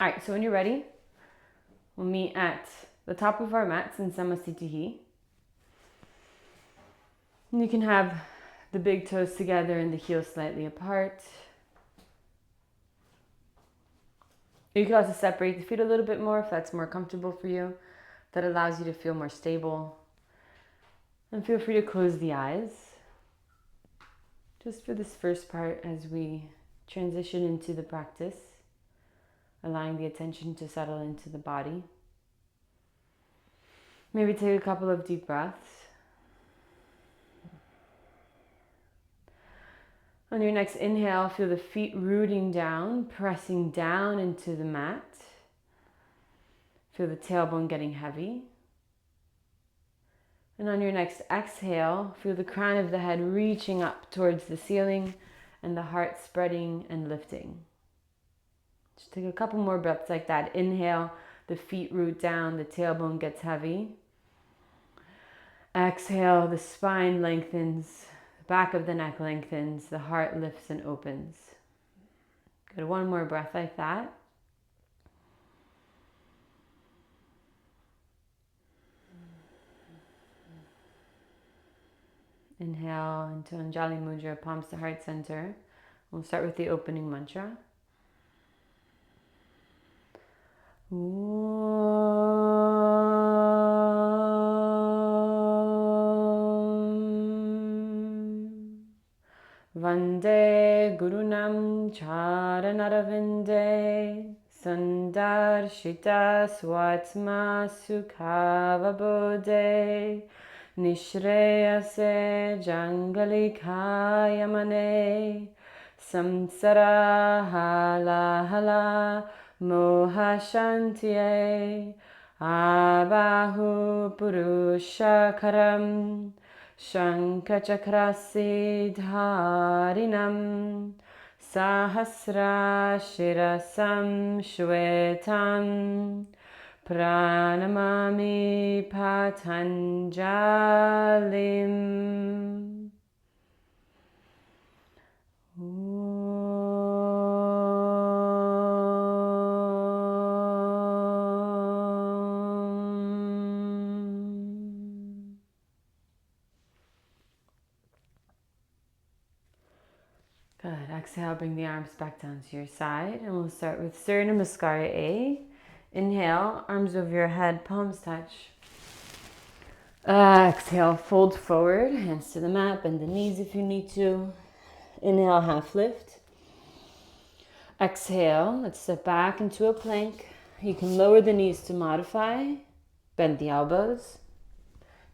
All right, so when you're ready, we'll meet at the top of our mats in Samasthitihi. And you can have the big toes together and the heels slightly apart. You can also separate the feet a little bit more if that's more comfortable for you. That allows you to feel more stable. And feel free to close the eyes. Just for this first part as we transition into the practice, allowing the attention to settle into the body. Maybe take a couple of deep breaths. On your next inhale, feel the feet rooting down, pressing down into the mat. Feel the tailbone getting heavy. And on your next exhale, feel the crown of the head reaching up towards the ceiling and the heart spreading and lifting. Just take a couple more breaths like that. Inhale, the feet root down, the tailbone gets heavy. Exhale, the spine lengthens, the back of the neck lengthens, the heart lifts and opens. Good, one more breath like that. Inhale into Anjali Mudra, palms to heart center. We'll start with the opening mantra. Vande Gurunam Charanaravindae Sandarshita Swatma Sukhavabodhe Nishreyase Jangalikayamane Samsara Hala Hala Mohashantiye Abahu Purushakaram Shankachakrasi Dharinam Sahasra Shirasam Shwetam Pranamami Patanjalim. Good. Exhale, bring the arms back down to your side, and we'll start with Surya Namaskar A. Inhale, arms over your head, palms touch. Exhale, fold forward, hands to the mat, bend the knees if you need to. Inhale, half lift. Exhale, let's step back into a plank. You can lower the knees to modify, bend the elbows.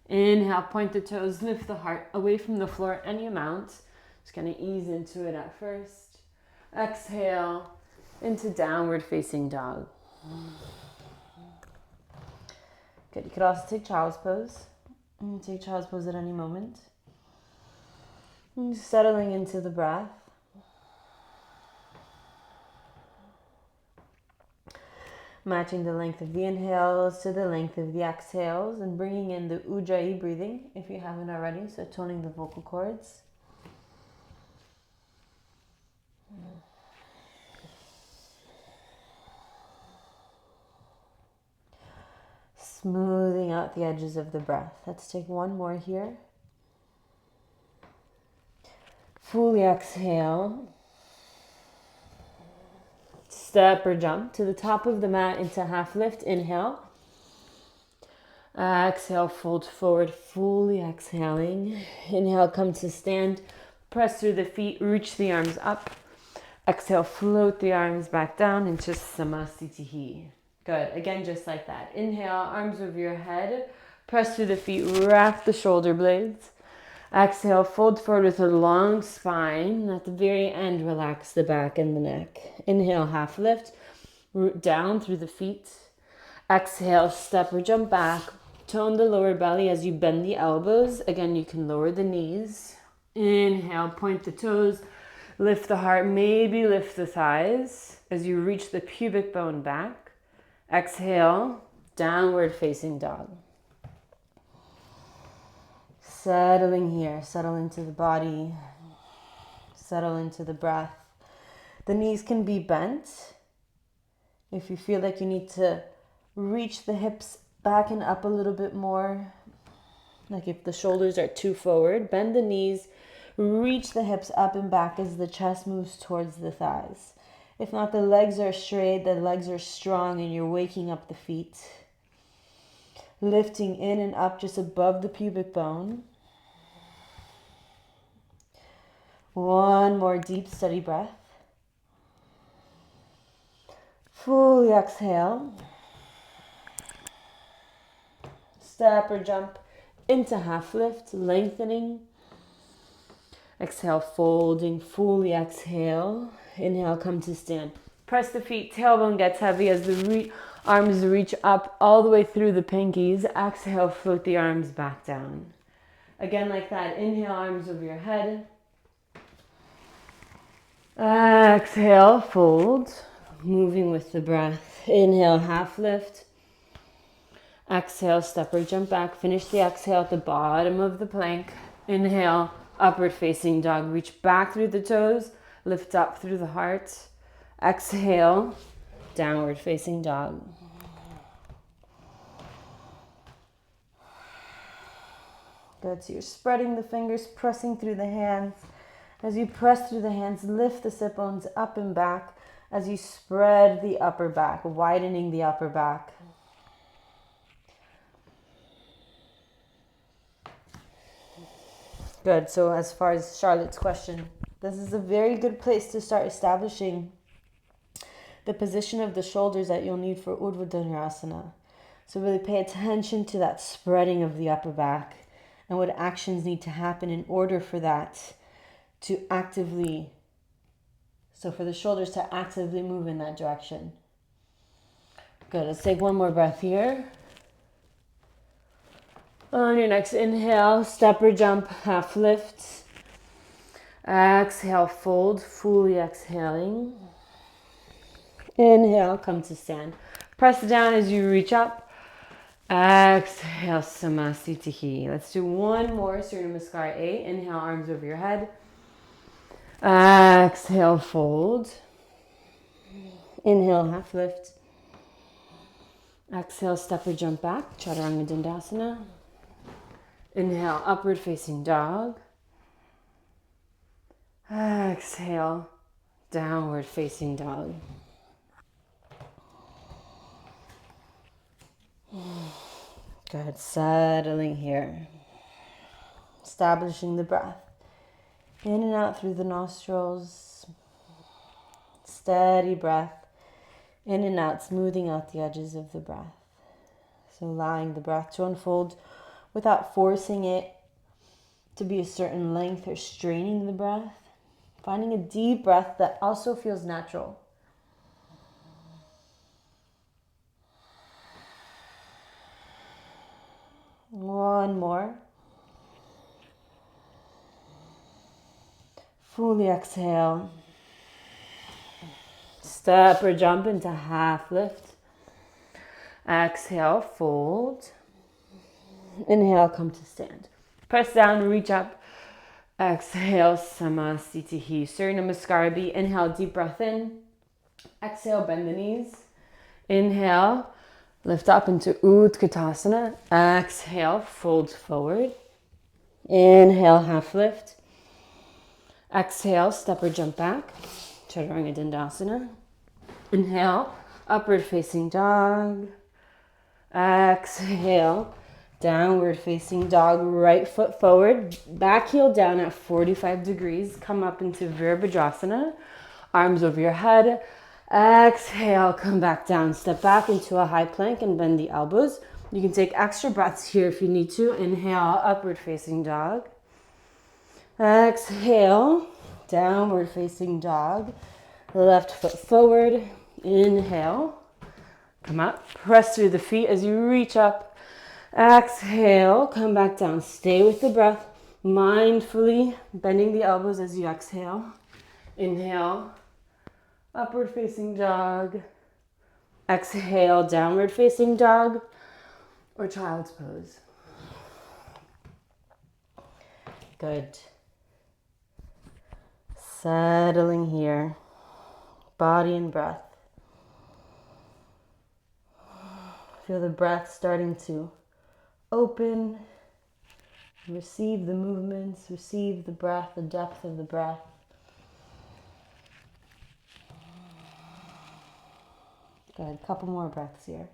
Inhale, point the toes, lift the heart away from the floor any amount. Just gonna ease into it at first. Exhale into downward facing dog. Good, you could also take child's pose. Take child's pose at any moment. And settling into the breath. Matching the length of the inhales to the length of the exhales and bringing in the Ujjayi breathing if you haven't already, so toning the vocal cords. Smoothing out the edges of the breath. Let's take one more here. Fully exhale. Step or jump to the top of the mat into half lift. Inhale. Exhale, fold forward, fully exhaling. Inhale, come to stand. Press through the feet, reach the arms up. Exhale, float the arms back down into Samasthitihi. Good. Again, just like that. Inhale, arms over your head. Press through the feet, wrap the shoulder blades. Exhale, fold forward with a long spine. And at the very end, relax the back and the neck. Inhale, half lift. Root down through the feet. Exhale, step or jump back. Tone the lower belly as you bend the elbows. Again, you can lower the knees. Inhale, point the toes. Lift the heart, maybe lift the thighs as you reach the pubic bone back. Exhale, downward facing dog. Settling here, settle into the body, settle into the breath. The knees can be bent If you feel like you need to reach the hips back and up a little bit more, like if the shoulders are too forward, bend the knees, reach the hips up and back as the chest moves towards the thighs. If not, the legs are straight, the legs are strong, and you're waking up the feet. Lifting in and up just above the pubic bone. One more deep, steady breath. Fully exhale. Step or jump into half lift, lengthening. Exhale, folding, fully exhale. Inhale, come to stand. Press the feet, tailbone gets heavy as the arms reach up all the way through the pinkies. Exhale, float the arms back down. Again, like that. Inhale, arms over your head. Exhale, fold. Moving with the breath. Inhale, half lift. Exhale, step or jump back. Finish the exhale at the bottom of the plank. Inhale, upward facing dog. Reach back through the toes. Lift up through the heart. Exhale, downward facing dog. Good, so you're spreading the fingers, pressing through the hands. As you press through the hands, lift the sit bones up and back as you spread the upper back, widening the upper back. Good, so as far as Charlotte's question, this is a very good place to start establishing the position of the shoulders that you'll need for Urdhva Dhanurasana. So really pay attention to that spreading of the upper back and what actions need to happen in order for that to actively, so for the shoulders to actively move in that direction. Good, let's take one more breath here. On your next inhale, step or jump, half lift. Exhale, fold, fully exhaling. Inhale, come to stand. Press down as you reach up. Exhale, Samasthiti. Let's do one more Surya Namaskar A. Inhale, arms over your head. Exhale, fold. Inhale, half lift. Exhale, step or jump back, Chaturanga Dandasana. Inhale, upward facing dog. Exhale, downward facing dog. Good, settling here. Establishing the breath. In and out through the nostrils. Steady breath. In and out, smoothing out the edges of the breath. So allowing the breath to unfold without forcing it to be a certain length or straining the breath. Finding a deep breath that also feels natural. One more. Fully exhale. Step or jump into half lift. Exhale, fold. Inhale, come to stand. Press down, reach up. Exhale, Samasthiti. Surya Namaskar B. Inhale, deep breath in. Exhale, bend the knees. Inhale, lift up into Utkatasana. Exhale, fold forward. Inhale, half lift. Exhale, step or jump back. Chaturanga Dandasana. Inhale, upward facing dog. Exhale, downward facing dog. Right foot forward, back heel down at 45 degrees. Come up into Virabhadrasana. Arms over your head. Exhale, come back down. Step back into a high plank and bend the elbows. You can take extra breaths here if you need to. Inhale, upward facing dog. Exhale, downward facing dog. Left foot forward. Inhale. Come up. Press through the feet as you reach up. Exhale, come back down. Stay with the breath. Mindfully bending the elbows as you exhale. Inhale, upward facing dog. Exhale, downward facing dog or child's pose. Good. Settling here. Body and breath. Feel the breath starting to open. Receive the movements, receive the breath, the depth of the breath. Good, a couple more breaths here.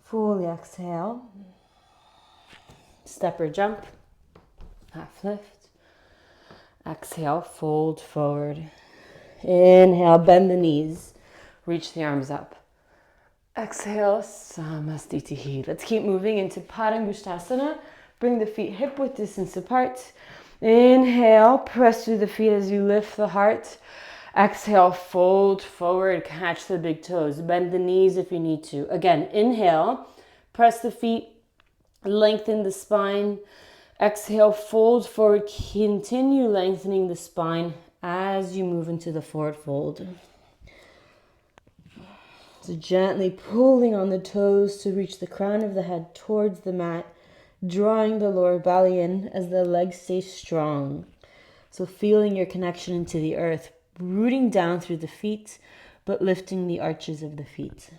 Fully exhale. Step or jump. Half lift. Exhale, fold forward. Inhale, bend the knees. Reach the arms up. Exhale, samastitihi. Let's keep moving into padottanasana. Bring the feet hip width distance apart. Inhale, press through the feet as you lift the heart. Exhale, fold forward, catch the big toes. Bend the knees if you need to. Again, inhale, press the feet, lengthen the spine. Exhale, fold forward, continue lengthening the spine as you move into the forward fold. So gently pulling on the toes to reach the crown of the head towards the mat, drawing the lower belly in as the legs stay strong. So feeling your connection into the earth, rooting down through the feet, but lifting the arches of the feet.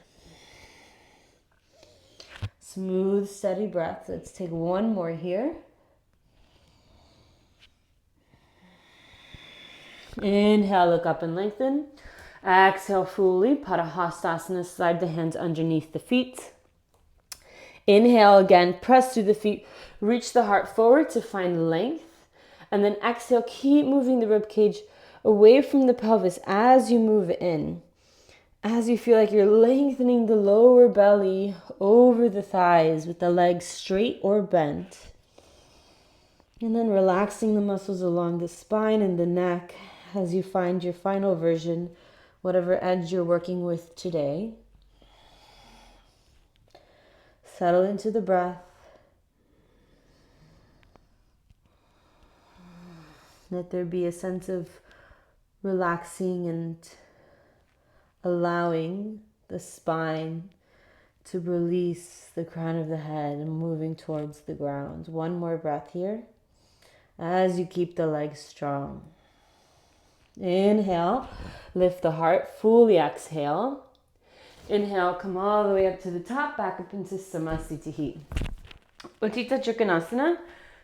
Smooth, steady breath. Let's take one more here. Inhale, look up and lengthen. Exhale fully, padottanasana, slide the hands underneath the feet. Inhale again, press through the feet, reach the heart forward to find length. And then exhale, keep moving the ribcage away from the pelvis as you move in. As you feel like you're lengthening the lower belly over the thighs with the legs straight or bent. And then relaxing the muscles along the spine and the neck as you find your final version, whatever edge you're working with today. Settle into the breath. Let there be a sense of relaxing and allowing the spine to release the crown of the head and moving towards the ground. One more breath here as you keep the legs strong. Inhale, lift the heart, fully exhale. Inhale, come all the way up to the top, back up into Samastitihi. Utthita Trikonasana,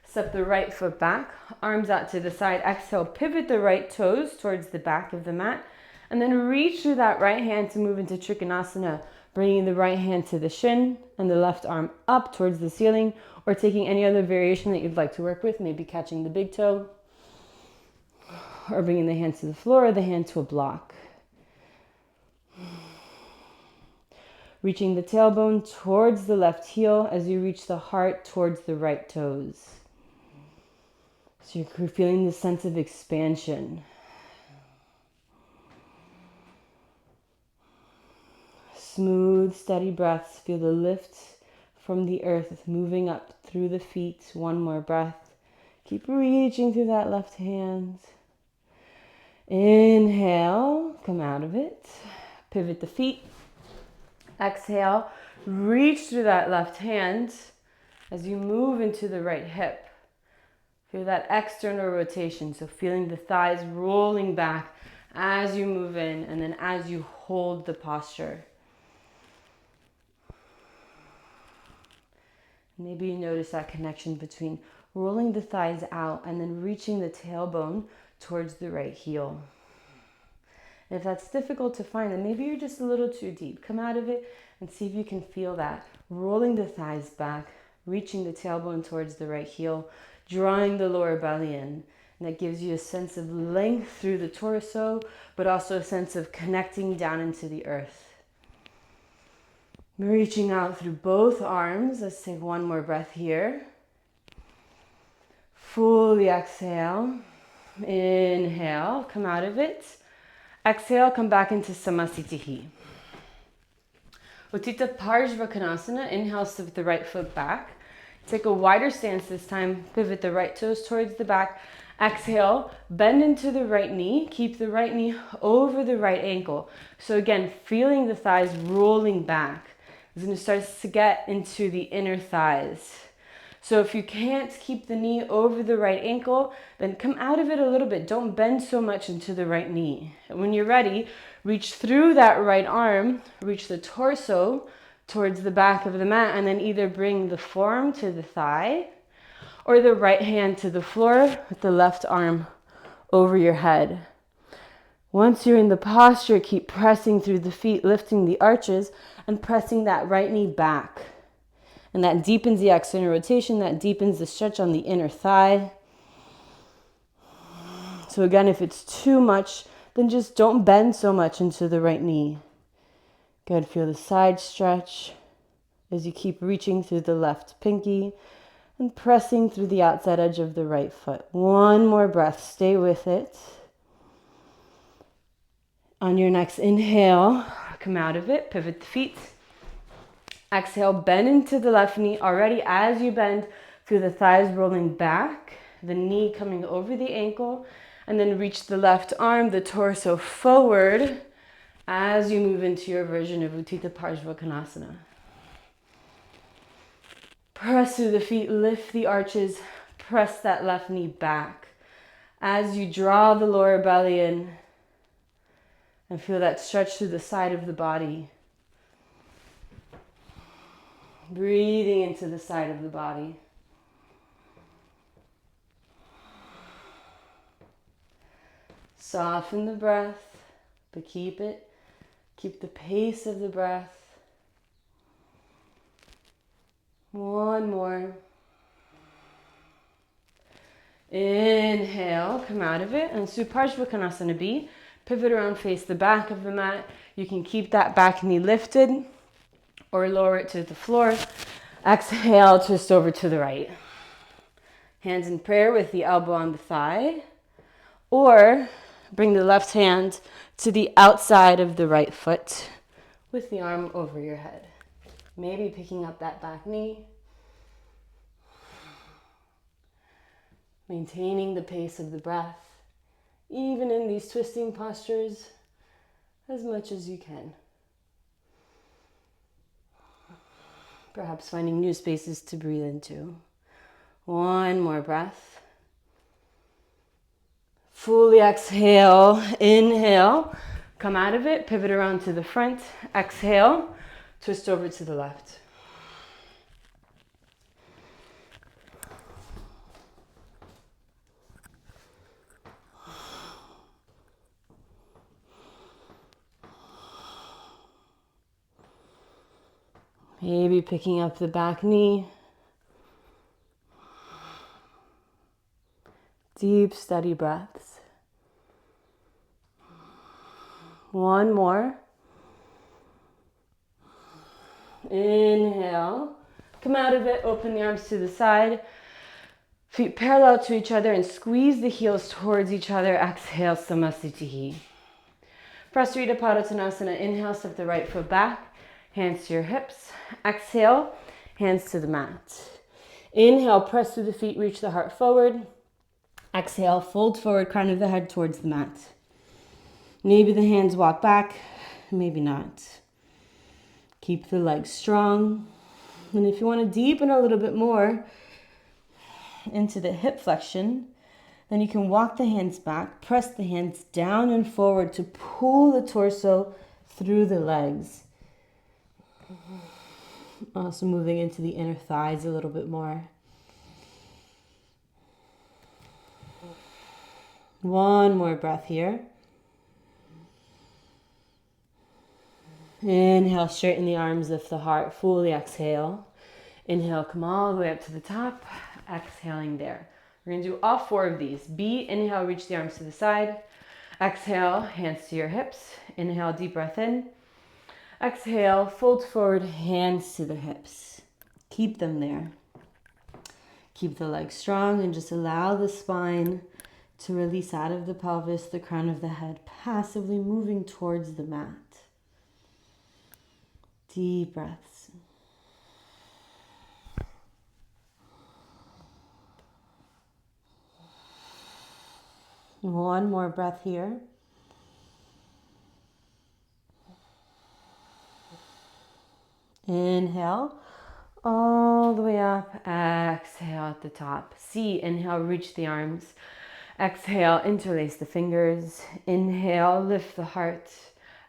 step the right foot back, arms out to the side. Exhale, pivot the right toes towards the back of the mat, and then reach through that right hand to move into Trikonasana, bringing the right hand to the shin and the left arm up towards the ceiling, or taking any other variation that you'd like to work with, maybe catching the big toe, or bringing the hand to the floor or the hand to a block. Reaching the tailbone towards the left heel as you reach the heart towards the right toes. So you're feeling this sense of expansion. Smooth, steady breaths. Feel the lift from the earth moving up through the feet. One more breath. Keep reaching through that left hand. Inhale, come out of it. Pivot the feet. Exhale, reach through that left hand as you move into the right hip. Feel that external rotation, so feeling the thighs rolling back as you move in and then as you hold the posture. Maybe you notice that connection between rolling the thighs out and then reaching the tailbone towards the right heel. If that's difficult to find, then maybe you're just a little too deep. Come out of it and see if you can feel that. Rolling the thighs back, reaching the tailbone towards the right heel, drawing the lower belly in. And that gives you a sense of length through the torso, but also a sense of connecting down into the earth. Reaching out through both arms. Let's take one more breath here. Fully exhale. Inhale, come out of it. Exhale, come back into Samastitihi. Utthita Parshvakonasana. Inhale, step the right foot back. Take a wider stance this time. Pivot the right toes towards the back. Exhale, bend into the right knee. Keep the right knee over the right ankle. So again, feeling the thighs rolling back. It's going to start to get into the inner thighs. So if you can't keep the knee over the right ankle, then come out of it a little bit. Don't bend so much into the right knee. And when you're ready, reach through that right arm, reach the torso towards the back of the mat, and then either bring the forearm to the thigh or the right hand to the floor with the left arm over your head. Once you're in the posture, keep pressing through the feet, lifting the arches and pressing that right knee back. And that deepens the external rotation, that deepens the stretch on the inner thigh. So again, if it's too much, then just don't bend so much into the right knee. Good, feel the side stretch as you keep reaching through the left pinky and pressing through the outside edge of the right foot. One more breath, stay with it. On your next inhale, come out of it, pivot the feet. Exhale, bend into the left knee. Already as you bend, feel the thighs rolling back, the knee coming over the ankle, and then reach the left arm, the torso forward as you move into your version of Utthita Parshvakonasana. Press through the feet, lift the arches, press that left knee back. As you draw the lower belly in and feel that stretch through the side of the body. Breathing into the side of the body. Soften the breath, but keep the pace of the breath. One more. Inhale, come out of it, and Parshvakonasana B. Pivot around, face the back of the mat. You can keep that back knee lifted or lower it to the floor. Exhale, twist over to the right. Hands in prayer with the elbow on the thigh. Or bring the left hand to the outside of the right foot with the arm over your head. Maybe picking up that back knee. Maintaining the pace of the breath, even in these twisting postures, as much as you can. Perhaps finding new spaces to breathe into. One more breath. Fully exhale, inhale, come out of it, pivot around to the front, exhale, twist over to the left. Maybe picking up the back knee. Deep, steady breaths. One more. Inhale. Come out of it, open the arms to the side. Feet parallel to each other and squeeze the heels towards each other. Exhale, Samasthiti. Prasarita, padottanasana. Inhale, step the right foot back. Hands to your hips. Exhale, hands to the mat. Inhale, press through the feet, reach the heart forward. Exhale, fold forward, crown of the head towards the mat. Maybe the hands walk back, maybe not. Keep the legs strong. And if you want to deepen a little bit more into the hip flexion, then you can walk the hands back, press the hands down and forward to pull the torso through the legs. Also moving into the inner thighs a little bit more. One more breath here. Inhale, straighten the arms, lift the heart, fully exhale. Inhale, come all the way up to the top. Exhaling there. We're going to do all four of these. B, inhale, reach the arms to the side. Exhale, hands to your hips. Inhale, deep breath in. Exhale, fold forward, hands to the hips. Keep them there. Keep the legs strong and just allow the spine to release out of the pelvis, the crown of the head, passively moving towards the mat. Deep breaths. One more breath here. Inhale, all the way up. Exhale at the top. C, inhale, reach the arms. Exhale, interlace the fingers. Inhale, lift the heart.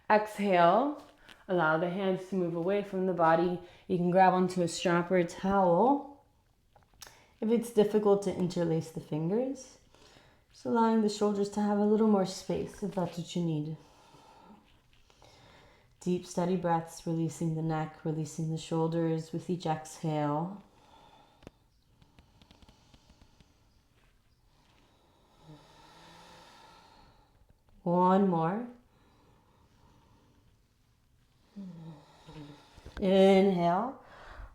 Exhale, allow the hands to move away from the body. You can grab onto a strap or a towel. If it's difficult to interlace the fingers, just allowing the shoulders to have a little more space if that's what you need. Deep, steady breaths, releasing the neck, releasing the shoulders with each exhale. One more. Inhale,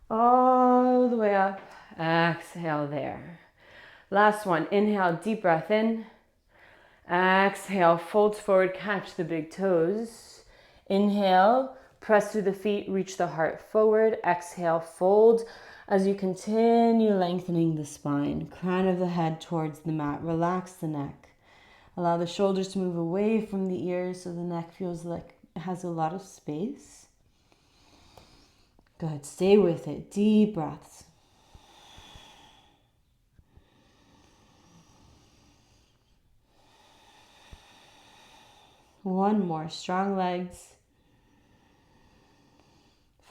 all the way up. Exhale there. Last one. Inhale, deep breath in. Exhale, fold forward, catch the big toes. Inhale, press through the feet, reach the heart forward. Exhale, fold as you continue lengthening the spine. Crown of the head towards the mat. Relax the neck. Allow the shoulders to move away from the ears so the neck feels like it has a lot of space. Good. Stay with it. Deep breaths. One more. Strong legs.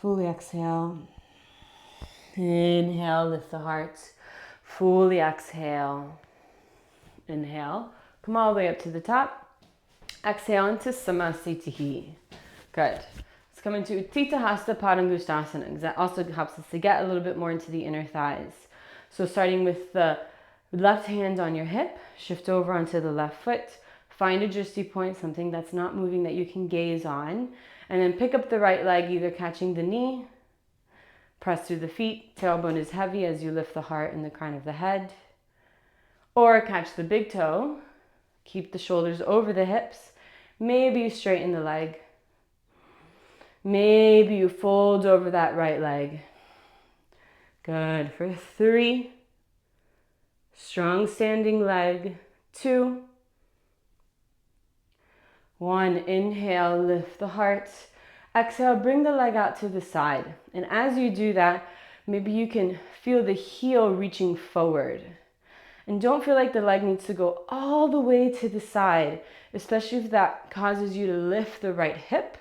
Fully exhale. Inhale, lift the heart. Fully exhale. Inhale. Come all the way up to the top. Exhale into Samasthiti. Good. Let's come into Utthita Hasta Padottanasana because that also helps us to get a little bit more into the inner thighs. So starting with the left hand on your hip, shift over onto the left foot. Find a drishti point, something that's not moving that you can gaze on. And then pick up the right leg, either catching the knee, press through the feet, tailbone is heavy as you lift the heart and the crown of the head. Or catch the big toe, keep the shoulders over the hips. Maybe you straighten the leg. Maybe you fold over that right leg. Good. For 3, strong standing leg. 2, 1, inhale, lift the heart. Exhale, bring the leg out to the side. And as you do that, maybe you can feel the heel reaching forward. And don't feel like the leg needs to go all the way to the side, especially if that causes you to lift the right hip.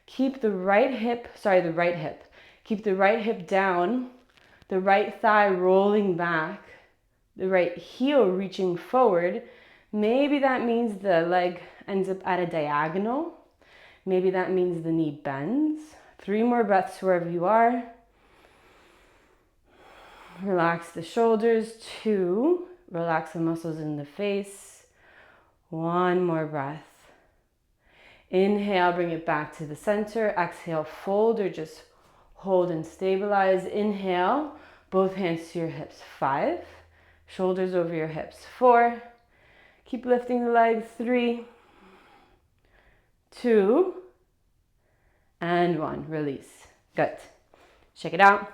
Keep the right hip. Keep the right hip down, the right thigh rolling back, the right heel reaching forward. Maybe that means the leg ends up at a diagonal. Maybe that means the knee bends. 3 more breaths wherever you are. Relax the shoulders. 2, relax the muscles in the face. 1 more breath. Inhale, bring it back to the center. Exhale, fold or just hold and stabilize. Inhale, both hands to your hips. 5, shoulders over your hips. 4, keep lifting the legs. 3, 2, and 1. Release. Good. Check it out.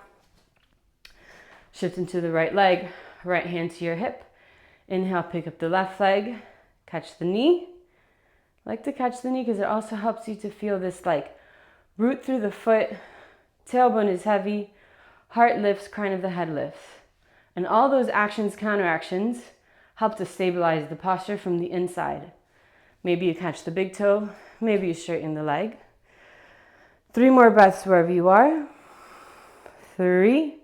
Shift into the right leg, right hand to your hip. Inhale, pick up the left leg, catch the knee. I like to catch the knee because it also helps you to feel this like root through the foot, tailbone is heavy, heart lifts, crown of the head lifts. And all those actions, counteractions, help to stabilize the posture from the inside. Maybe you catch the big toe, maybe you straighten the leg. 3 more breaths wherever you are. 3,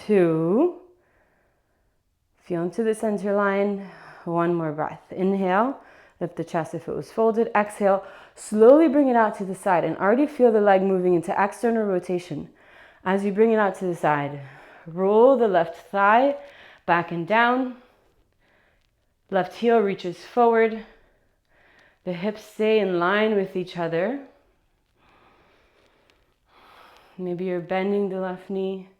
2, feel into the center line. 1 more breath. Inhale, lift the chest if it was folded. Exhale, slowly bring it out to the side and already feel the leg moving into external rotation. As you bring it out to the side, roll the left thigh back and down. Left heel reaches forward. The hips stay in line with each other. Maybe you're bending the left knee.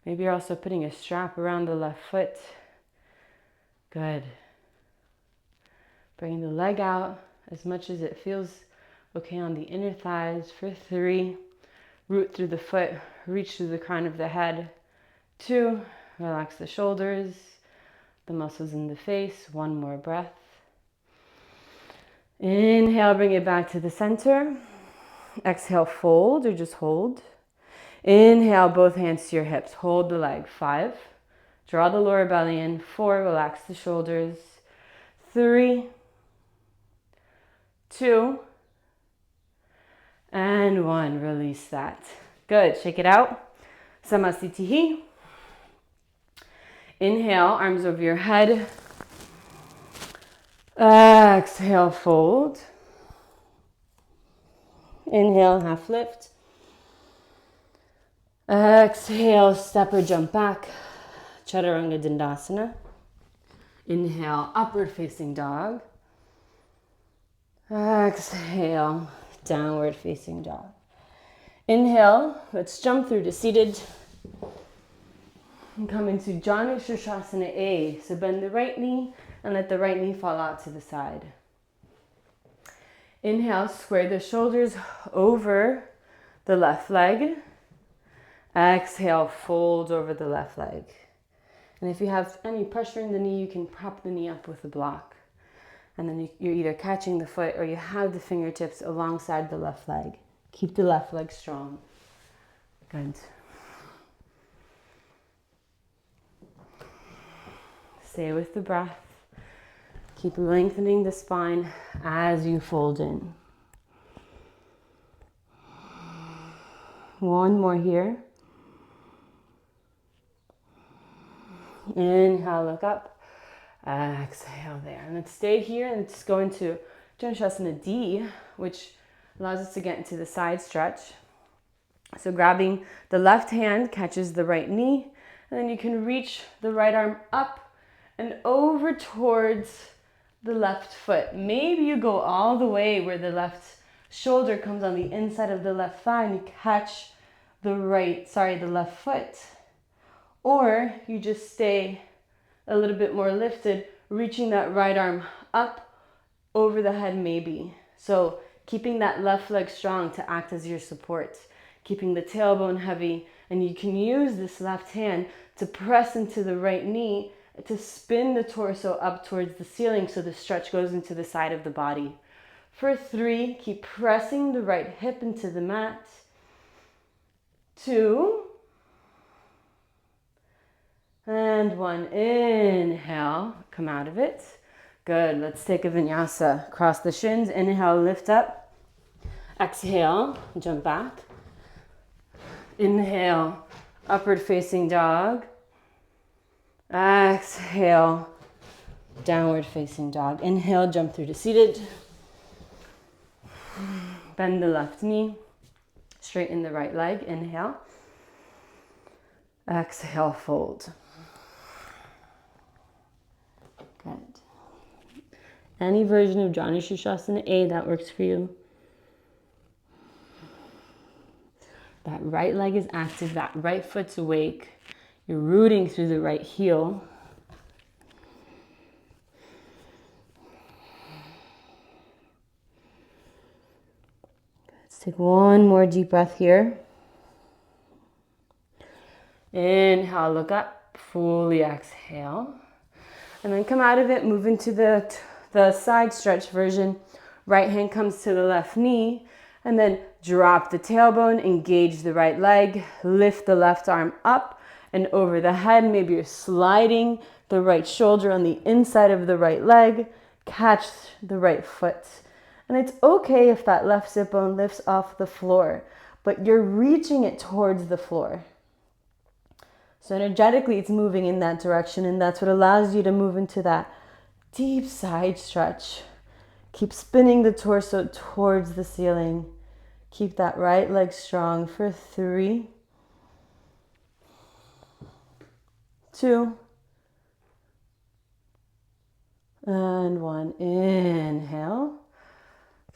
Maybe you're also putting a strap around the left foot. Good. Bring the leg out as much as it feels okay on the inner thighs. For 3, root through the foot, reach through the crown of the head. 2, relax the shoulders, the muscles in the face. 1 more breath. Inhale, bring it back to the center. Exhale, fold or just hold. Inhale, both hands to your hips. Hold the leg. 5. Draw the lower belly in. 4. Relax the shoulders. 3, 2, and 1. Release that. Good. Shake it out. Samasthiti. Inhale, arms over your head. Exhale, fold. Inhale, half lift. Exhale, step or jump back. Chaturanga Dandasana. Inhale, upward facing dog. Exhale, downward facing dog. Inhale, let's jump through to seated. And come into Janu Sirsasana A. So bend the right knee and let the right knee fall out to the side. Inhale, square the shoulders over the left leg. Exhale, fold over the left leg. And if you have any pressure in the knee, you can prop the knee up with a block. And then you're either catching the foot or you have the fingertips alongside the left leg. Keep the left leg strong. Good. Stay with the breath. Keep lengthening the spine as you fold in. One more here. Inhale, look up. Exhale there. And let's stay here and let's go into Janusasana D, which allows us to get into the side stretch. So grabbing the left hand catches the right knee, and then you can reach the right arm up and over towards the left foot. Maybe you go all the way where the left shoulder comes on the inside of the left thigh and you catch the left foot. Or you just stay a little bit more lifted, reaching that right arm up over the head maybe. So keeping that left leg strong to act as your support, keeping the tailbone heavy, and you can use this left hand to press into the right knee to spin the torso up towards the ceiling so the stretch goes into the side of the body. For 3, keep pressing the right hip into the mat. 2, and 1. Inhale, come out of it. Good. Let's take a vinyasa. Cross the shins. Inhale, lift up. Exhale, jump back. Inhale, upward facing dog. Exhale, downward facing dog. Inhale, jump through to seated. Bend the left knee. Straighten the right leg. Inhale. Exhale, fold. Good. Any version of Janu Sirsasana A that works for you. That right leg is active, that right foot's awake. You're rooting through the right heel. Let's take one more deep breath here. Inhale, look up, fully exhale. And then come out of it, move into the side stretch version. Right hand comes to the left knee, and then drop the tailbone, engage the right leg, lift the left arm up and over the head. Maybe you're sliding the right shoulder on the inside of the right leg, catch the right foot. And it's okay if that left sit bone lifts off the floor, but you're reaching it towards the floor. So energetically, it's moving in that direction, and that's what allows you to move into that deep side stretch. Keep spinning the torso towards the ceiling. Keep that right leg strong for 3, 2, and 1. Inhale.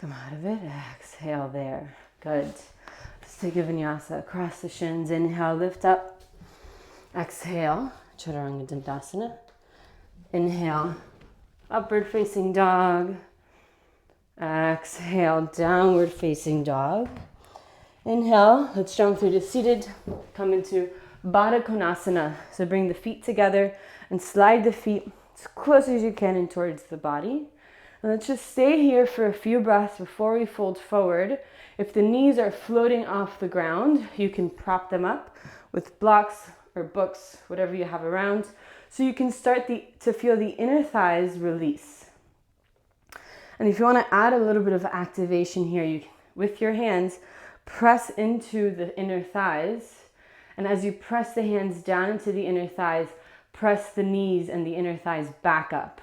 Come out of it. Exhale there. Good. Let's take a vinyasa. Across the shins. Inhale, lift up. Exhale, Chaturanga Dandasana. Inhale, upward facing dog. Exhale, downward facing dog. Inhale, let's jump through to seated. Come into Baddha Konasana. So bring the feet together and slide the feet as close as you can in towards the body. And let's just stay here for a few breaths before we fold forward. If the knees are floating off the ground, you can prop them up with blocks or books, whatever you have around, so you can start to feel the inner thighs release. And if you want to add a little bit of activation here, you can, with your hands, press into the inner thighs. And as you press the hands down into the inner thighs, press the knees and the inner thighs back up.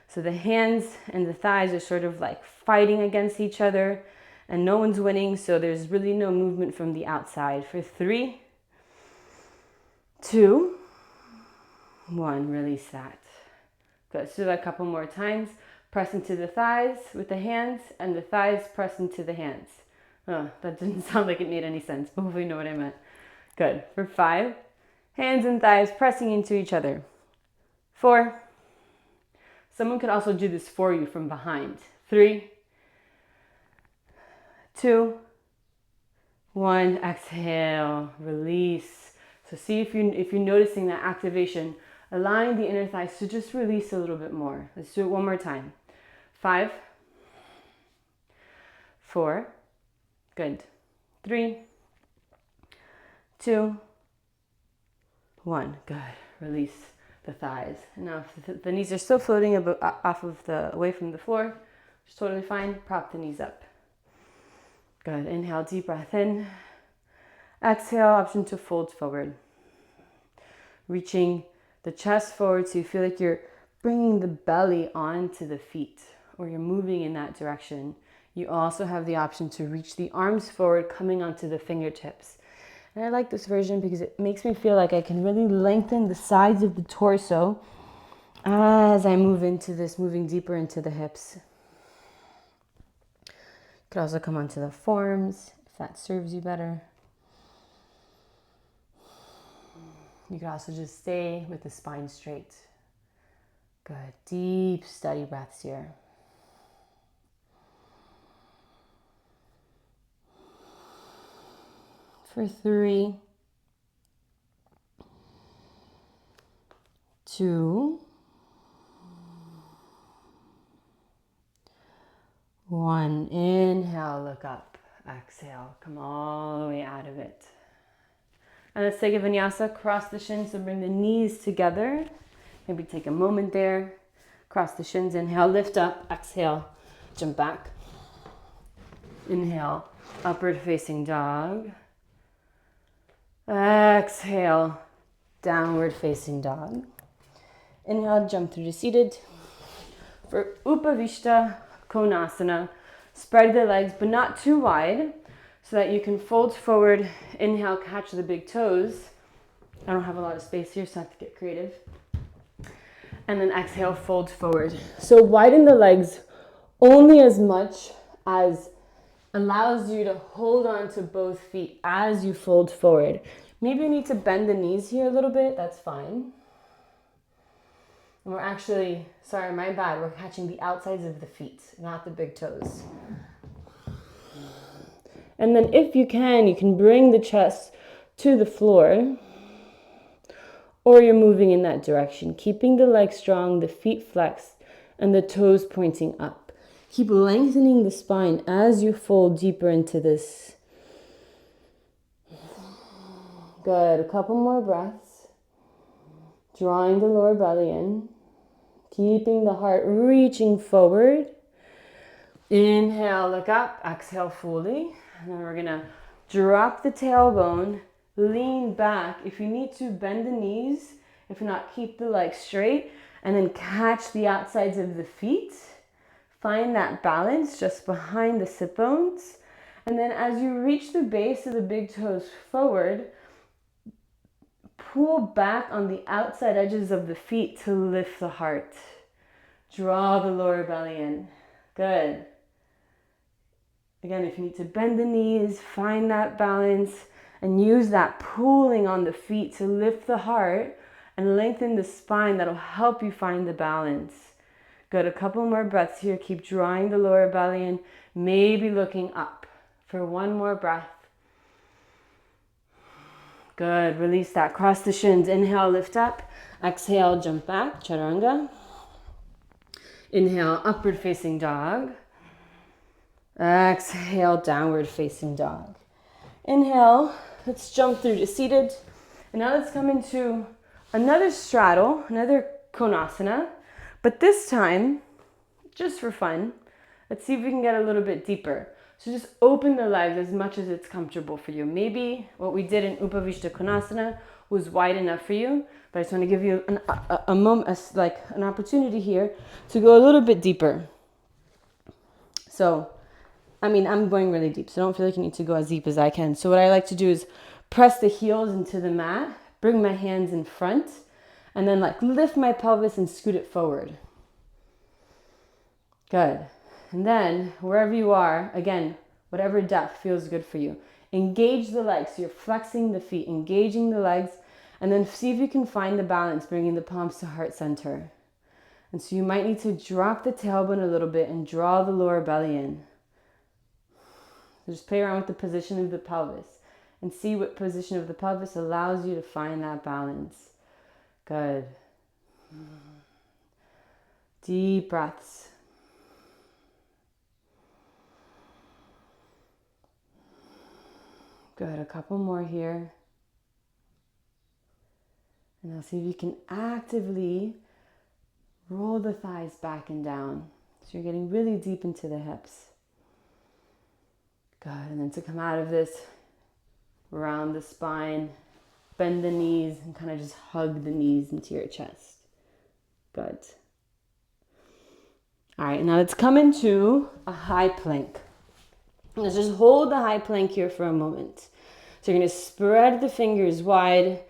So the hands and the thighs are sort of like fighting against each other, and no one's winning, so there's really no movement from the outside. For 3, 2, 1, release that. Good, let's do that a couple more times. Press into the thighs with the hands, and the thighs press into the hands. Oh, that didn't sound like it made any sense, but hopefully you know what I meant. Good, for 5, hands and thighs pressing into each other. 4, someone could also do this for you from behind. 3, 2, 1, exhale, release. So see if you're noticing that activation, allowing the inner thighs to just release a little bit more. Let's do it one more time. 5, 4, good. 3, 2, 1, good. Release the thighs. And now if the knees are still floating away from the floor, which is totally fine, prop the knees up. Good, inhale, deep breath in. Exhale, option to fold forward. Reaching the chest forward so you feel like you're bringing the belly onto the feet, or you're moving in that direction. You also have the option to reach the arms forward, coming onto the fingertips. And I like this version because it makes me feel like I can really lengthen the sides of the torso as I move into this, moving deeper into the hips. You could also come onto the forearms if that serves you better. You could also just stay with the spine straight. Good, deep, steady breaths here. For 3, 2, 1. Inhale, look up. Exhale, come all the way out of it. And let's take a vinyasa, cross the shins, so bring the knees together. Maybe take a moment there. Cross the shins, inhale, lift up, exhale, jump back. Inhale, upward facing dog. Exhale, downward facing dog. Inhale, jump through to seated. For Upavishta Konasana, spread the legs, but not too wide, so that you can fold forward. Inhale, catch the big toes. I don't have a lot of space here, so I have to get creative. And then exhale, fold forward. So widen the legs only as much as allows you to hold on to both feet as you fold forward. Maybe you need to bend the knees here a little bit, that's fine. And we're actually, sorry, my bad, we're catching the outsides of the feet, not the big toes. And then if you can bring the chest to the floor, or you're moving in that direction, keeping the legs strong, the feet flexed, and the toes pointing up. Keep lengthening the spine as you fold deeper into this. Good, a couple more breaths. Drawing the lower belly in. Keeping the heart reaching forward. Inhale, look up. Exhale fully. And then we're going to drop the tailbone. Lean back. If you need to, bend the knees. If not, keep the legs straight. And then catch the outsides of the feet. Find that balance just behind the sit bones. And then as you reach the base of the big toes forward, pull back on the outside edges of the feet to lift the heart. Draw the lower belly in. Good. Again, if you need to bend the knees, find that balance and use that pulling on the feet to lift the heart and lengthen the spine. That'll help you find the balance. Good, a couple more breaths here. Keep drawing the lower belly in, maybe looking up for one more breath. Good, release that. Cross the shins. Inhale, lift up. Exhale, jump back, chaturanga. Inhale, upward facing dog. Exhale, downward facing dog. Inhale, let's jump through to seated. And now let's come into another straddle, another konasana. But this time, just for fun, let's see if we can get a little bit deeper. So just open the legs as much as it's comfortable for you. Maybe what we did in Upavishta Konasana was wide enough for you, but I just want to give you a moment, like an opportunity here to go a little bit deeper. So, I'm going really deep, so don't feel like you need to go as deep as I can. So what I like to do is press the heels into the mat, bring my hands in front, and then like lift my pelvis and scoot it forward. Good. And then wherever you are, again, whatever depth feels good for you, engage the legs. So you're flexing the feet, engaging the legs, and then see if you can find the balance, bringing the palms to heart center. And so you might need to drop the tailbone a little bit and draw the lower belly in. So just play around with the position of the pelvis and see what position of the pelvis allows you to find that balance. Good. Deep breaths. Good, a couple more here. And now see if you can actively roll the thighs back and down. So you're getting really deep into the hips. Good, and then to come out of this, round the spine, bend the knees, and kind of just hug the knees into your chest. Good. All right, now let's come into a high plank. Let's just hold the high plank here for a moment. So you're going to spread the fingers wide,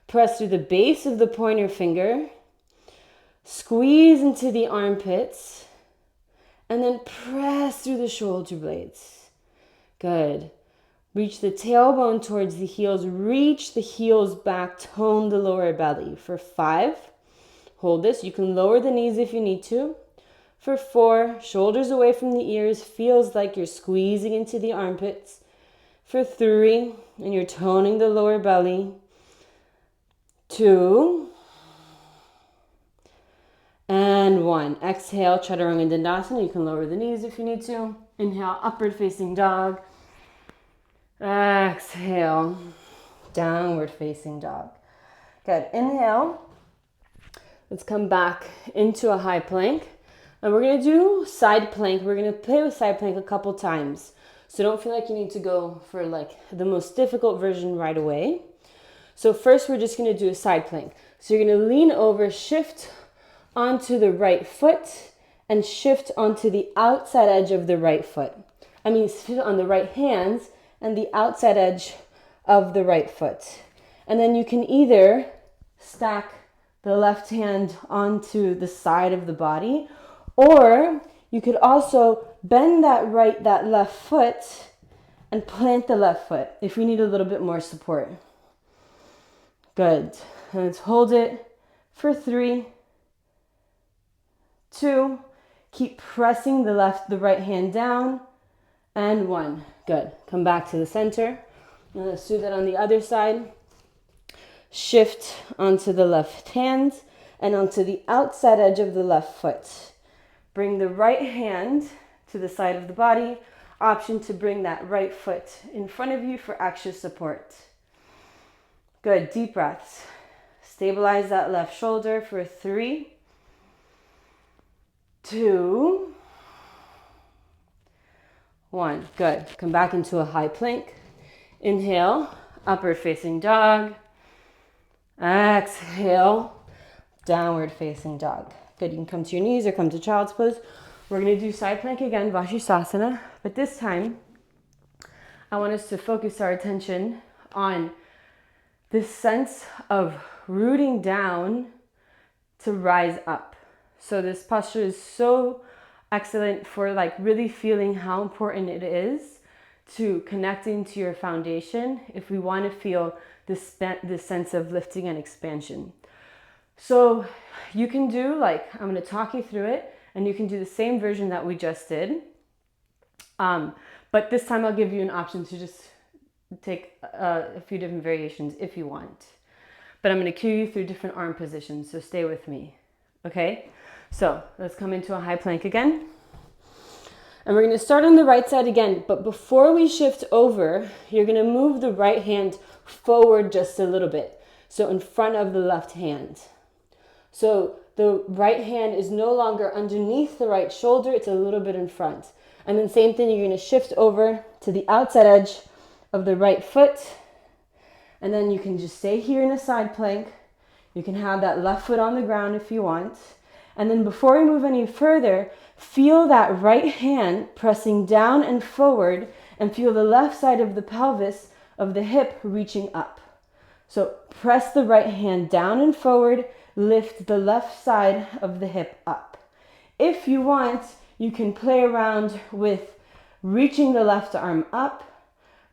press through the base of the pointer finger, squeeze into the armpits, and then press through the shoulder blades. Good. Reach the tailbone towards the heels, reach the heels back, tone the lower belly. For 5, hold this. You can lower the knees if you need to. For 4, shoulders away from the ears, feels like you're squeezing into the armpits. For 3, and you're toning the lower belly. 2, and 1. Exhale, Chaturanga Dandasana. You can lower the knees if you need to. Inhale, upward facing dog. Exhale, downward facing dog. Good. Inhale. Let's come back into a high plank. And we're going to do side plank. We're going to play with side plank a couple times. So don't feel like you need to go for like the most difficult version right away. So first we're just going to do a side plank. So you're going to lean over, shift onto the right foot, and shift onto the outside edge of the right foot. Shift on the right hands and the outside edge of the right foot. And then you can either stack the left hand onto the side of the body, or you could also bend that left foot and plant the left foot if you need a little bit more support. Good. And let's hold it for 3, 2, keep pressing the right hand down, and 1. Good. Come back to the center. And let's do that on the other side. Shift onto the left hand and onto the outside edge of the left foot. Bring the right hand to the side of the body. Option to bring that right foot in front of you for extra support. Good, deep breaths. Stabilize that left shoulder for 3, 2, 1. Good. Come back into a high plank. Inhale, upward facing dog. Exhale, downward facing dog. Good, you can come to your knees or come to child's pose. We're going to do side plank again, Vashistansana, but this time I want us to focus our attention on this sense of rooting down to rise up. So this posture is so excellent for like really feeling how important it is to connecting to your foundation if we want to feel this sense of lifting and expansion. So you can do I'm going to talk you through it, and you can do the same version that we just did. But this time I'll give you an option to just take a few different variations if you want. But I'm going to cue you through different arm positions, so stay with me. Okay? So let's come into a high plank again. And we're going to start on the right side again, but before we shift over, you're going to move the right hand forward just a little bit. So in front of the left hand. So the right hand is no longer underneath the right shoulder, it's a little bit in front. And then same thing, you're going to shift over to the outside edge of the right foot. And then you can just stay here in a side plank. You can have that left foot on the ground if you want. And then before we move any further, feel that right hand pressing down and forward, and feel the left side of the pelvis of the hip reaching up. So press the right hand down and forward, lift the left side of the hip up. If you want, you can play around with reaching the left arm up,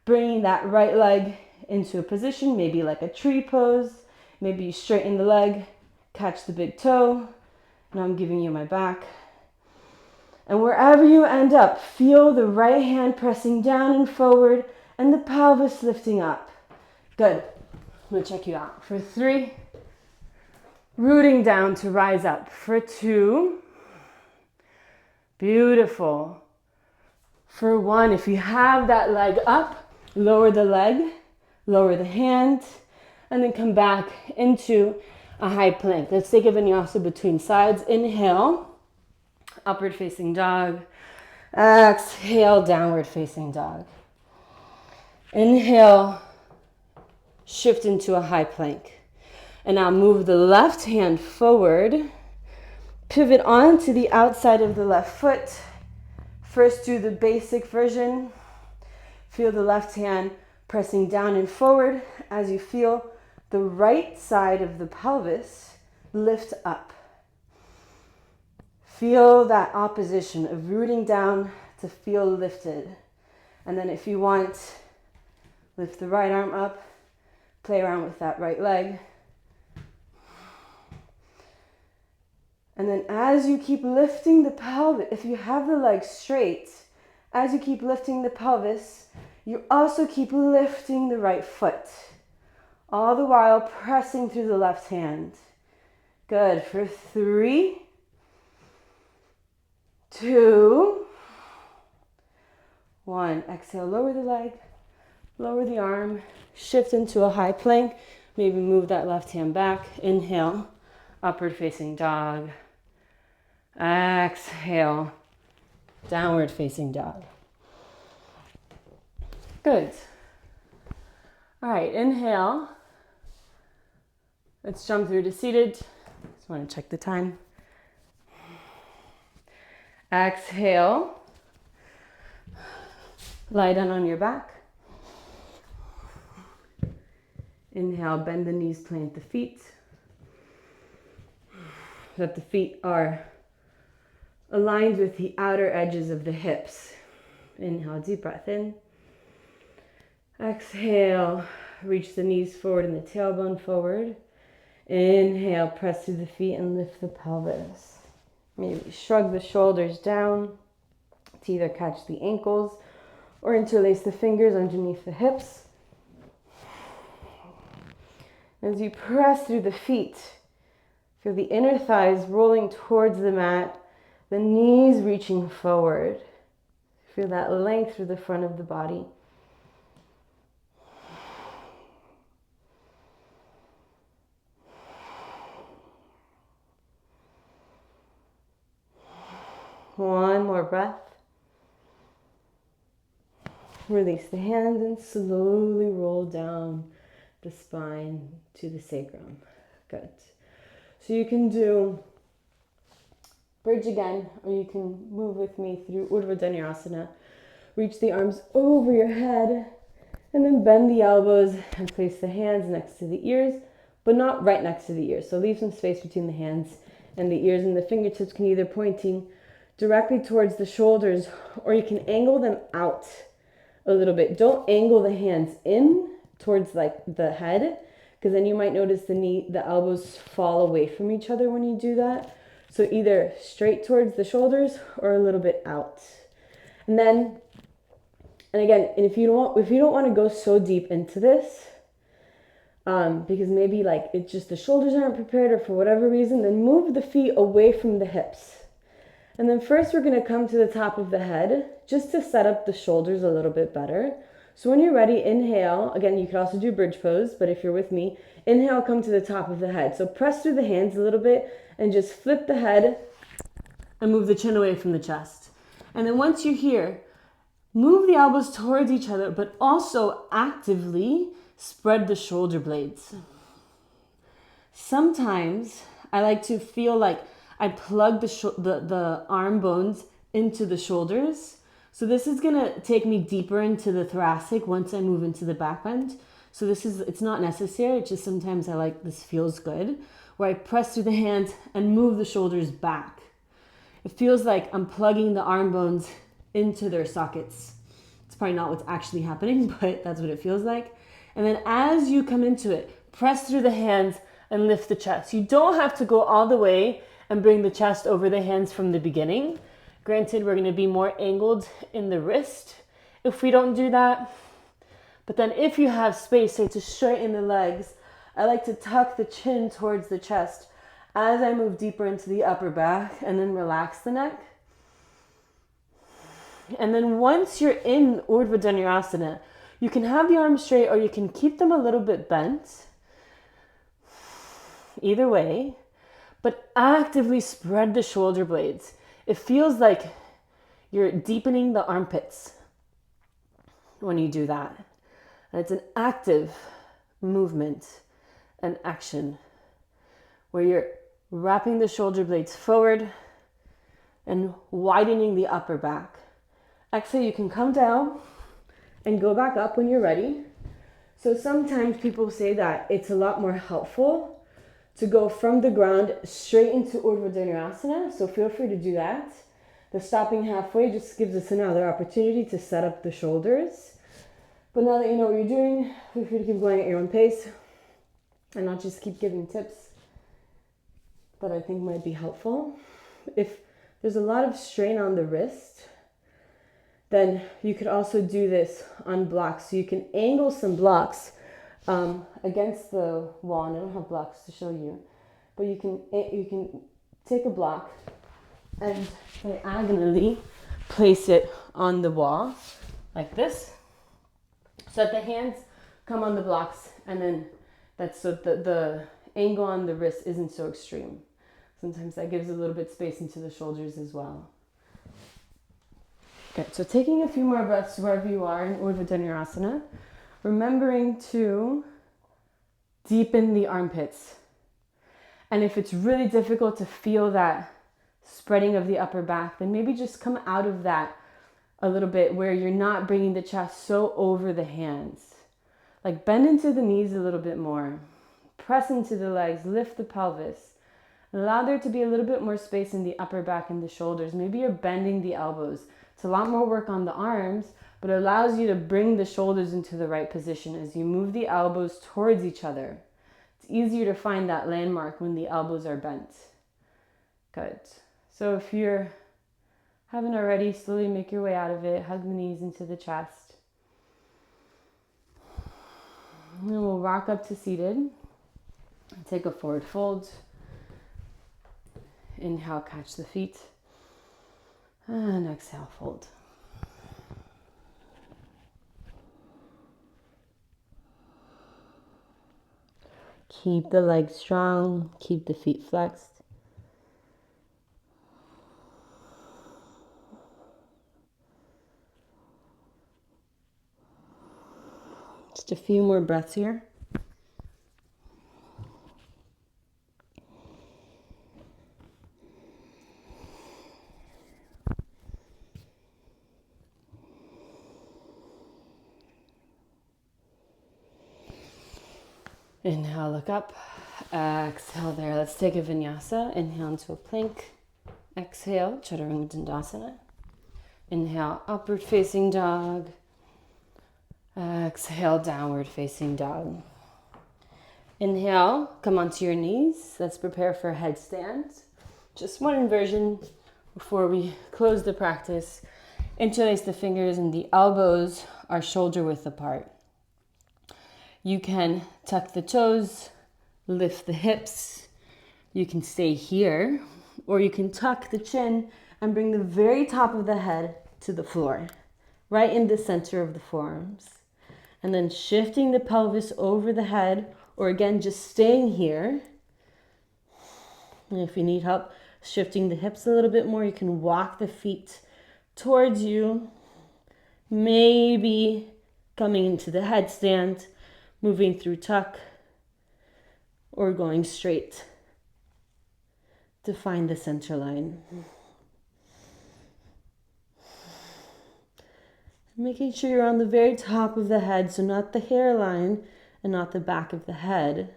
bringing that right leg into a position, maybe like a tree pose. Maybe you straighten the leg, catch the big toe. Now I'm giving you my back. And wherever you end up, feel the right hand pressing down and forward and the pelvis lifting up. Good. I'm going to check you out. For 3, rooting down to rise up. For 2, beautiful. For 1, if you have that leg up, lower the leg, lower the hand, and then come back into a high plank. Let's take a vinyasa between sides. Inhale, upward facing dog. Exhale, downward facing dog. Inhale, shift into a high plank. And now move the left hand forward. Pivot onto the outside of the left foot. First do the basic version. Feel the left hand pressing down and forward as you feel the right side of the pelvis lift up. Feel that opposition of rooting down to feel lifted. And then if you want, lift the right arm up, play around with that right leg. And then as you keep lifting the pelvis, if you have the legs straight, as you keep lifting the pelvis, you also keep lifting the right foot, all the while pressing through the left hand. Good. For 3, 2, 1. Exhale, lower the leg, lower the arm, shift into a high plank. Maybe move that left hand back. Inhale, upward facing dog. Exhale, downward facing dog. Good. All right, inhale. Let's jump through to seated. Just want to check the time. Exhale. Lie down on your back. Inhale, bend the knees, plant the feet. So that the feet are aligned with the outer edges of the hips. Inhale, deep breath in. Exhale, reach the knees forward and the tailbone forward. Inhale, press through the feet and lift the pelvis. Maybe shrug the shoulders down to either catch the ankles or interlace the fingers underneath the hips. As you press through the feet, feel the inner thighs rolling towards the mat, the knees reaching forward. Feel that length through the front of the body. One more breath. Release the hands and slowly roll down the spine to the sacrum. Good. So you can do bridge again, or you can move with me through Urdhva Dhanurasana. Reach the arms over your head, and then bend the elbows and place the hands next to the ears, but not right next to the ears. So leave some space between the hands and the ears, and the fingertips can either pointing directly towards the shoulders, or you can angle them out a little bit. Don't angle the hands in towards like the head, because then you might notice the elbows fall away from each other when you do that. So either straight towards the shoulders or a little bit out. And again, if you don't want to go so deep into this, because maybe like it's just the shoulders aren't prepared or for whatever reason, then move the feet away from the hips. And then first we're going to come to the top of the head just to set up the shoulders a little bit better. So when you're ready, inhale. Again, you could also do bridge pose, but if you're with me, inhale, come to the top of the head. So press through the hands a little bit and just flip the head and move the chin away from the chest. And then once you're here, move the elbows towards each other, but also actively spread the shoulder blades. Sometimes I like to feel like I plug the arm bones into the shoulders. So this is going to take me deeper into the thoracic once I move into the back bend. So it's not necessary. It's just sometimes I like, this feels good, where I press through the hands and move the shoulders back. It feels like I'm plugging the arm bones into their sockets. It's probably not what's actually happening, but that's what it feels like. And then as you come into it, press through the hands and lift the chest. You don't have to go all the way and bring the chest over the hands from the beginning. Granted, we're going to be more angled in the wrist if we don't do that. But then if you have space, say to straighten the legs, I like to tuck the chin towards the chest as I move deeper into the upper back and then relax the neck. And then once you're in Urdhva Dhanurasana, you can have the arms straight or you can keep them a little bit bent. Either way, but actively spread the shoulder blades. It feels like you're deepening the armpits when you do that. And it's an active movement and action where you're wrapping the shoulder blades forward and widening the upper back. Exhale, you can come down and go back up when you're ready. So sometimes people say that it's a lot more helpful to go from the ground straight into Urdhva Dhanurasana. So feel free to do that. The stopping halfway just gives us another opportunity to set up the shoulders. But now that you know what you're doing, feel free to keep going at your own pace and not just keep giving tips that I think might be helpful. If there's a lot of strain on the wrist, then you could also do this on blocks. So you can angle some blocks against the wall, and I don't have blocks to show you, but you can take a block and diagonally place it on the wall like this, so that the hands come on the blocks, and then that's so the angle on the wrist isn't so extreme. Sometimes that gives a little bit space into the shoulders as well. Okay, so taking a few more breaths wherever you are in Urdhva Dhanurasana, remembering to deepen the armpits. And if it's really difficult to feel that spreading of the upper back, then maybe just come out of that a little bit where you're not bringing the chest so over the hands. Like bend into the knees a little bit more. Press into the legs, lift the pelvis. Allow there to be a little bit more space in the upper back and the shoulders. Maybe you're bending the elbows. It's a lot more work on the arms, but it allows you to bring the shoulders into the right position as you move the elbows towards each other. It's easier to find that landmark when the elbows are bent. Good. So if you haven't already, slowly make your way out of it. Hug the knees into the chest. And then we'll rock up to seated. Take a forward fold. Inhale, catch the feet. And exhale, fold. Keep the legs strong. Keep the feet flexed. Just a few more breaths here. Inhale, look up. Exhale there. Let's take a vinyasa. Inhale into a plank. Exhale, Chaturanga Dandasana. Inhale, upward facing dog. Exhale, downward facing dog. Inhale, come onto your knees. Let's prepare for a headstand. Just one inversion before we close the practice. Interlace the fingers and the elbows are shoulder width apart. You can tuck the toes, lift the hips. You can stay here, or you can tuck the chin and bring the very top of the head to the floor, right in the center of the forearms. And then shifting the pelvis over the head, or again, just staying here. And if you need help shifting the hips a little bit more, you can walk the feet towards you, maybe coming into the headstand, moving through tuck, or going straight to find the center line. Making sure you're on the very top of the head, so not the hairline and not the back of the head.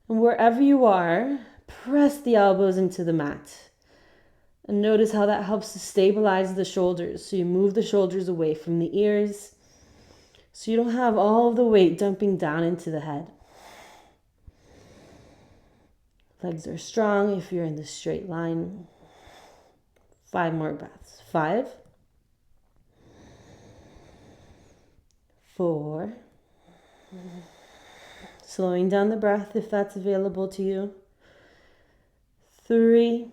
And wherever you are, press the elbows into the mat. And notice how that helps to stabilize the shoulders. So you move the shoulders away from the ears, so you don't have all of the weight dumping down into the head. Legs are strong if you're in the straight line. 5 more breaths. 5, 4, slowing down the breath if that's available to you. 3,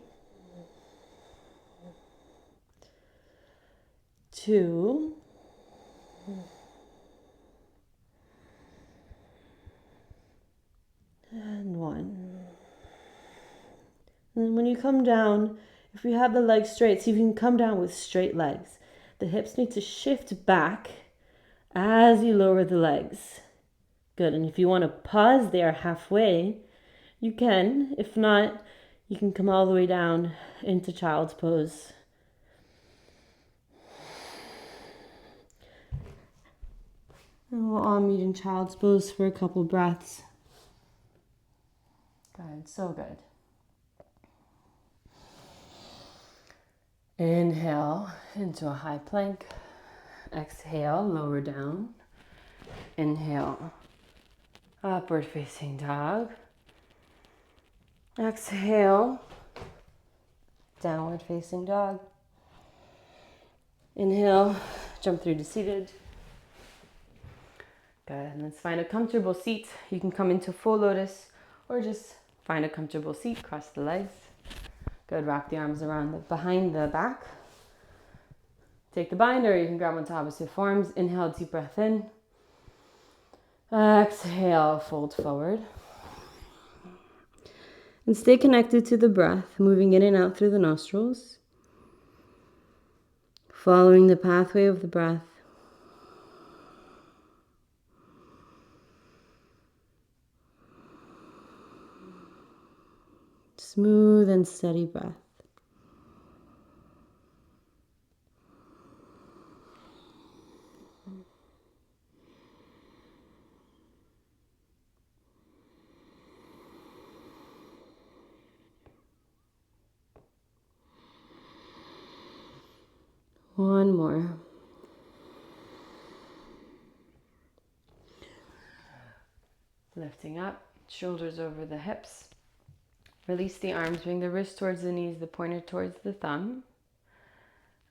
2, and 1. And then when you come down, if you have the legs straight, so you can come down with straight legs. The hips need to shift back as you lower the legs. Good. And if you want to pause there halfway, you can. If not, you can come all the way down into child's pose. And we'll all meet in child's pose for a couple breaths. Good. So good. Inhale into a high plank. Exhale, lower down. Inhale, upward facing dog. Exhale, downward facing dog. Inhale, jump through to seated. Good, and let's find a comfortable seat. You can come into full lotus or just find a comfortable seat, cross the legs. Good, wrap the arms around behind the back. Take the binder, you can grab onto opposite forearms. Inhale, deep breath in. Exhale, fold forward. And stay connected to the breath, moving in and out through the nostrils. Following the pathway of the breath. Smooth and steady breath. One more. Lifting up, shoulders over the hips. Release the arms, bring the wrist towards the knees, the pointer towards the thumb.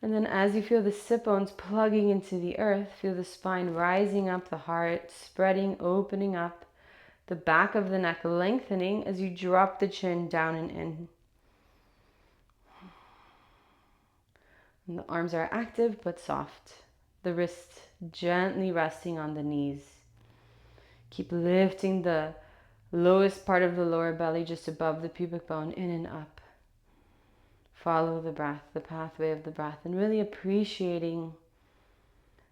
And then as you feel the sit bones plugging into the earth, feel the spine rising up, the heart spreading, opening up, the back of the neck lengthening as you drop the chin down and in. And the arms are active but soft. The wrists gently resting on the knees. Keep lifting the lowest part of the lower belly just above the pubic bone, in and up. Follow the breath, the pathway of the breath, and really appreciating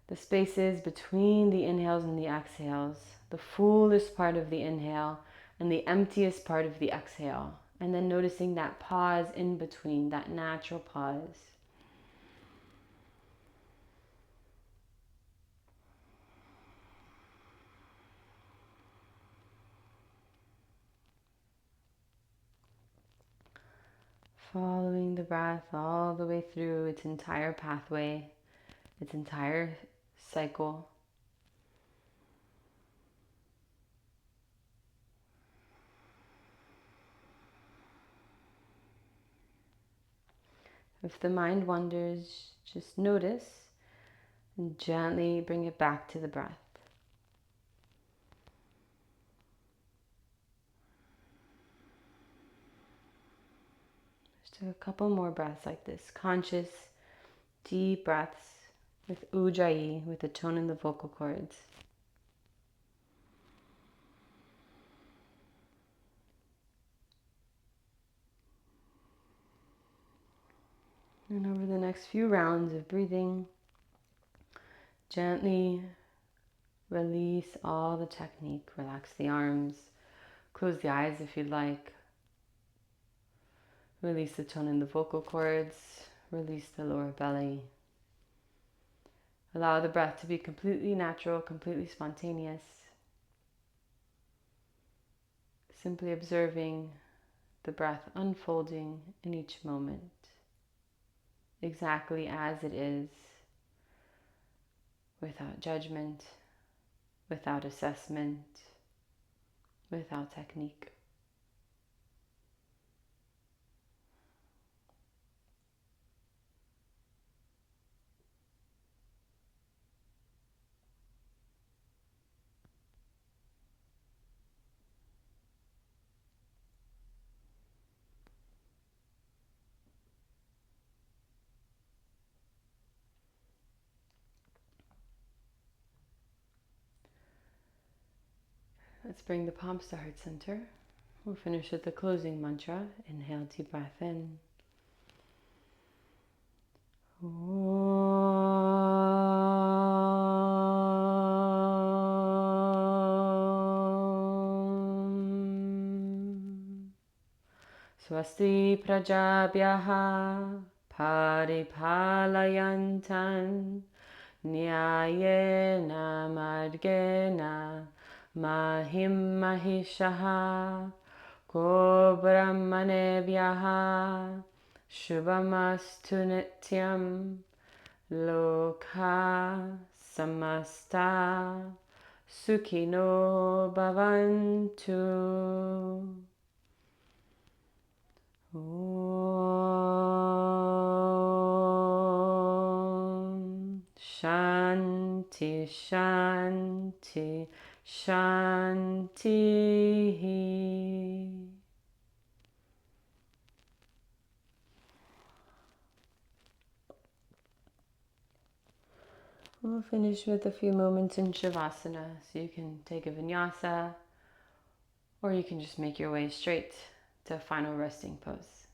the spaces between the inhales and the exhales, the fullest part of the inhale and the emptiest part of the exhale. And then noticing that pause in between, that natural pause. Following the breath all the way through its entire pathway, its entire cycle. If the mind wanders, just notice and gently bring it back to the breath. Just a couple more breaths like this. Conscious, deep breaths with ujjayi, with the tone in the vocal cords. And over the next few rounds of breathing, gently release all the technique. Relax the arms. Close the eyes if you'd like. Release the tone in the vocal cords. Release the lower belly. Allow the breath to be completely natural, completely spontaneous. Simply observing the breath unfolding in each moment, exactly as it is, without judgment, without assessment, without technique. Let's bring the palms to heart center. We'll finish with the closing mantra. Inhale, deep breath in. Swasti prajabhyaha paripalayantan nyayena margena mahim mahishaha ko brahmanebhyaha shubhamastu nityam loka samasta sukhino bhavantu. Om Shanti Shanti Shanti. We'll finish with a few moments in Shavasana, so you can take a vinyasa or you can just make your way straight to a final resting pose.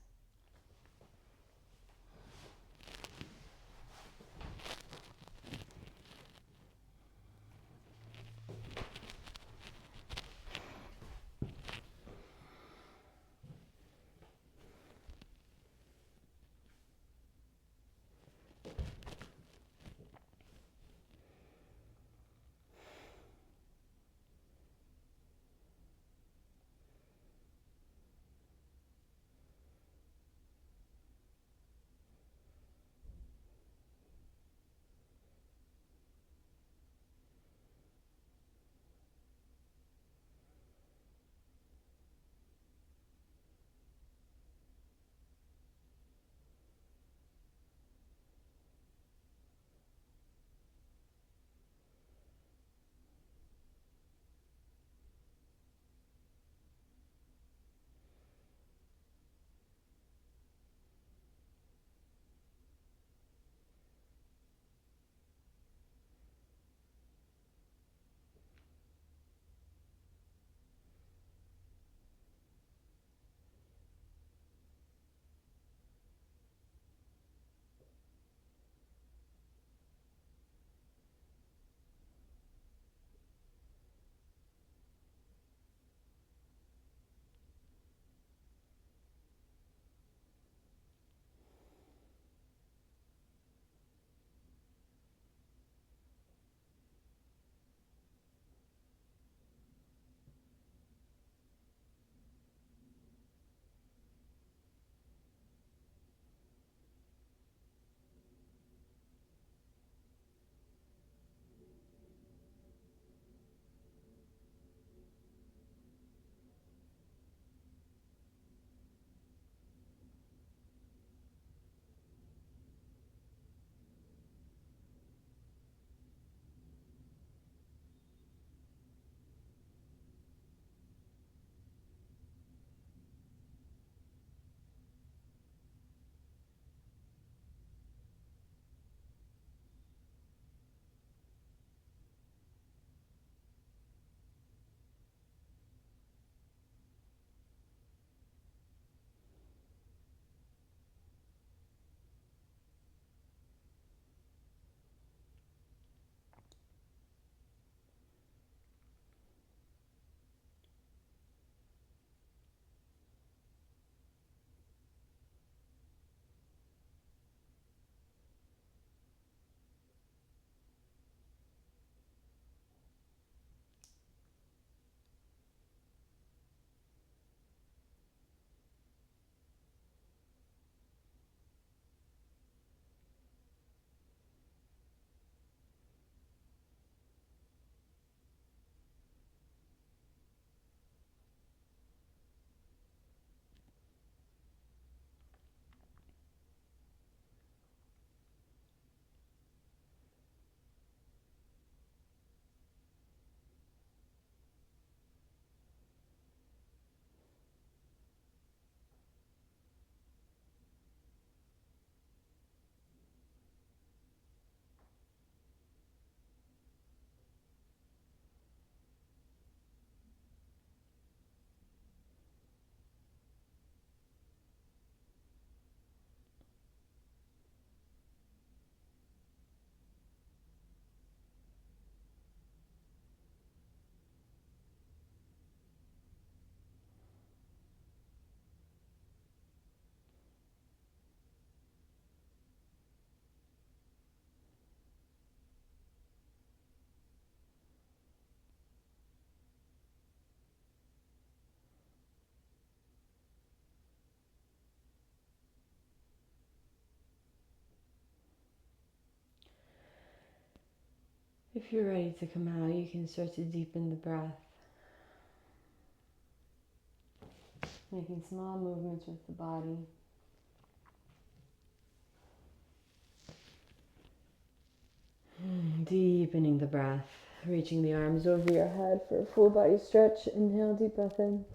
If you're ready to come out, you can start to deepen the breath, making small movements with the body. Deepening the breath, reaching the arms over your head for a full body stretch. Inhale, deep breath in.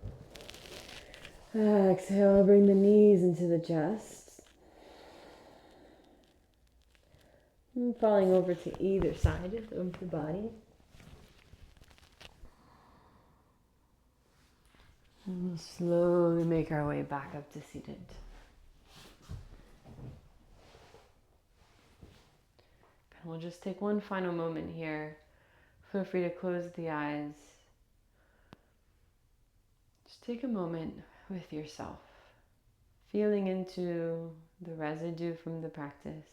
Exhale, bring the knees into the chest. And falling over to either side of the body. And we'll slowly make our way back up to seated. And we'll just take one final moment here. Feel free to close the eyes. Just take a moment with yourself, feeling into the residue from the practice,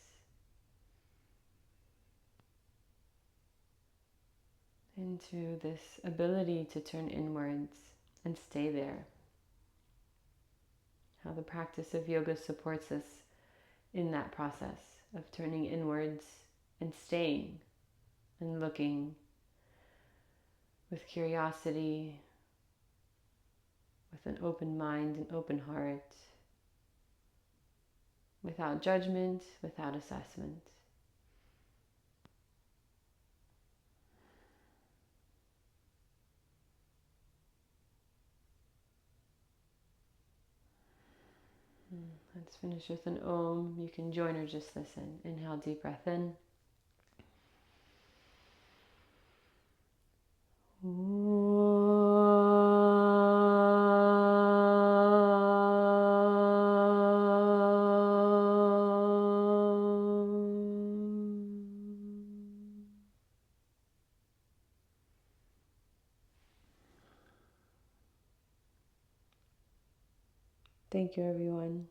into this ability to turn inwards and stay there. How the practice of yoga supports us in that process of turning inwards and staying and looking with curiosity, with an open mind and open heart, without judgment, without assessment. Let's finish with an Om. You can join or just listen. Inhale, deep breath in. Thank you, everyone.